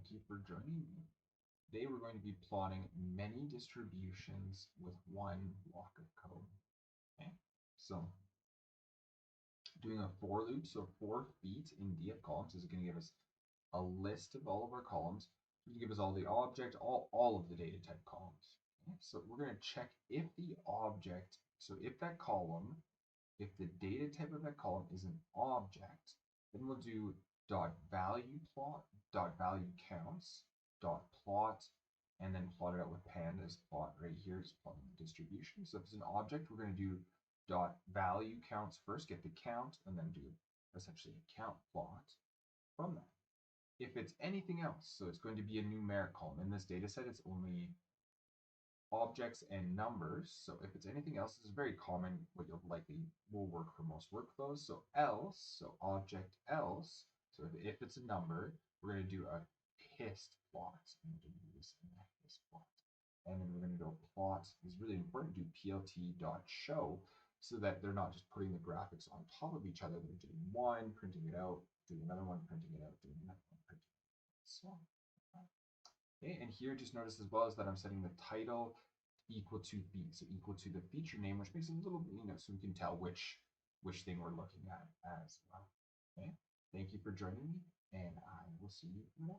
thank you for joining me. Today we're going to be plotting many distributions with one block of code. Okay, so doing a for loop, so for feet in df columns is going to give us a list of all of our columns. It's going to give us all the object, all of the data type columns. Okay, so we're going to check if the object, so if that column, if the data type of that column is an object, then we'll do dot value plot, dot value counts, dot plot, and then plot it out with pandas plot right here, just plotting the distribution. So if it's an object, we're going to do dot value counts first, get the count, and then do essentially a count plot from that. If it's anything else, so it's going to be a numeric column. In this data set, it's only objects and numbers. So if it's anything else, this is very common, what you'll likely will work for most workflows. So else, so object else. So if it's a number, we're going to do a hist plot. I'm going to do this in a hist plot. And then we're going to go plot. It's really important to do plt.show so that they're not just putting the graphics on top of each other. They're doing one, printing it out, doing another one, printing it out, doing another one, printing it out. So, okay, and here just notice as well is that I'm setting the title equal to feet, so equal to the feature name, which makes it a little, so we can tell which thing we're looking at as well. Okay, thank you for joining me, and I will see you in the next one.